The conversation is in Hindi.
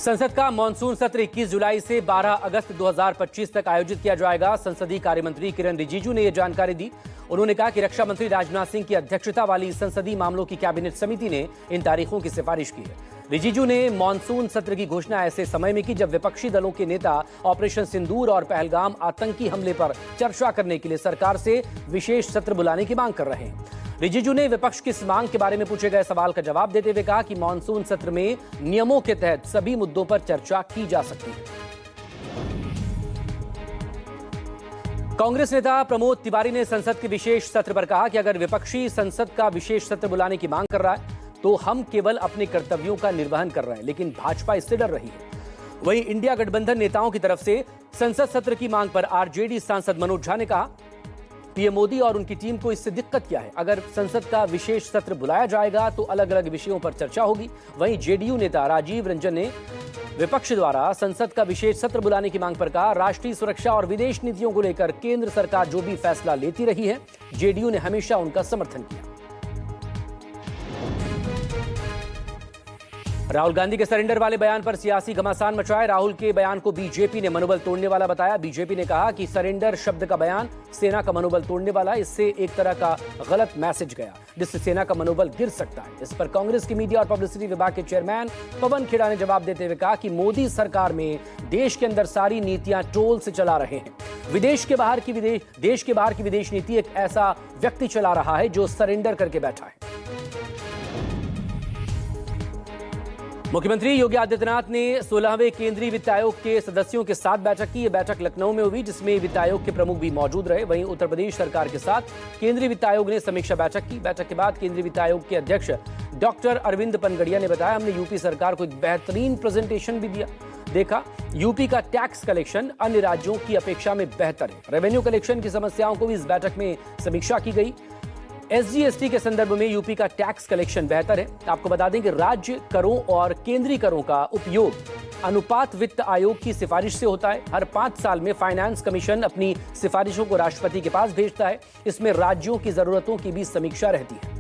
संसद का मॉनसून सत्र 21 जुलाई से 12 अगस्त 2025 तक आयोजित किया जाएगा। संसदीय कार्य मंत्री किरण रिजिजू ने यह जानकारी दी। उन्होंने कहा कि रक्षा मंत्री राजनाथ सिंह की अध्यक्षता वाली संसदीय मामलों की कैबिनेट समिति ने इन तारीखों की सिफारिश की है। रिजिजू ने मॉनसून सत्र की घोषणा ऐसे समय में की जब विपक्षी दलों के नेता ऑपरेशन सिंदूर और पहलगाम आतंकी हमले पर चर्चा करने के लिए सरकार से विशेष सत्र बुलाने की मांग कर रहे हैं। रिजिजू ने विपक्ष की इस मांग के बारे में पूछे गए सवाल का जवाब देते हुए कहा कि मॉनसून सत्र में नियमों के तहत सभी मुद्दों पर चर्चा की जा सकती है। कांग्रेस नेता प्रमोद तिवारी ने संसद के विशेष सत्र पर कहा कि अगर विपक्षी संसद का विशेष सत्र बुलाने की मांग कर रहा है तो हम केवल अपने कर्तव्यों का निर्वहन कर रहे हैं, लेकिन भाजपा इससे डर रही है। वहीं इंडिया गठबंधन नेताओं की तरफ से संसद सत्र की मांग पर आरजेडी सांसद मनोज झा ने कहा, पीएम मोदी और उनकी टीम को इससे दिक्कत क्या है? अगर संसद का विशेष सत्र बुलाया जाएगा तो अलग अलग विषयों पर चर्चा होगी। वहीं जेडीयू नेता राजीव रंजन ने विपक्ष द्वारा संसद का विशेष सत्र बुलाने की मांग पर कहा, राष्ट्रीय सुरक्षा और विदेश नीतियों को लेकर केंद्र सरकार जो भी फैसला लेती रही है, जेडीयू ने हमेशा उनका समर्थन किया। राहुल गांधी के सरेंडर वाले बयान पर सियासी घमासान मचा है। राहुल के बयान को बीजेपी ने मनोबल तोड़ने वाला बताया। बीजेपी ने कहा कि सरेंडर शब्द का बयान सेना का मनोबल तोड़ने वाला है। इससे एक तरह का गलत मैसेज गया जिससे सेना का मनोबल गिर सकता है। इस पर कांग्रेस के मीडिया और पब्लिसिटी विभाग के चेयरमैन पवन खेड़ा ने जवाब देते हुए कहा कि मोदी सरकार में देश के अंदर सारी नीतियां टोल से चला रहे हैं। देश के बाहर की विदेश नीति एक ऐसा व्यक्ति चला रहा है जो सरेंडर करके बैठा है। मुख्यमंत्री योगी आदित्यनाथ ने 16वें केंद्रीय वित्त आयोग के सदस्यों के साथ बैठक की। यह बैठक लखनऊ में हुई जिसमें वित्त आयोग के प्रमुख भी मौजूद रहे। वहीं उत्तर प्रदेश सरकार के साथ केंद्रीय वित्त आयोग ने समीक्षा बैठक की। बैठक के बाद केंद्रीय वित्त आयोग के अध्यक्ष डॉक्टर अरविंद पनगड़िया ने बताया, हमने यूपी सरकार को एक बेहतरीन प्रेजेंटेशन भी देखा। यूपी का टैक्स कलेक्शन अन्य राज्यों की अपेक्षा में बेहतर है। रेवेन्यू कलेक्शन की समस्याओं को भी इस बैठक में समीक्षा की गई। एसजीएसटी के संदर्भ में यूपी का टैक्स कलेक्शन बेहतर है। आपको बता दें कि राज्य करों और केंद्रीय करों का उपयोग अनुपात वित्त आयोग की सिफारिश से होता है। हर 5 साल में फाइनेंस कमीशन अपनी सिफारिशों को राष्ट्रपति के पास भेजता है। इसमें राज्यों की जरूरतों की भी समीक्षा रहती है।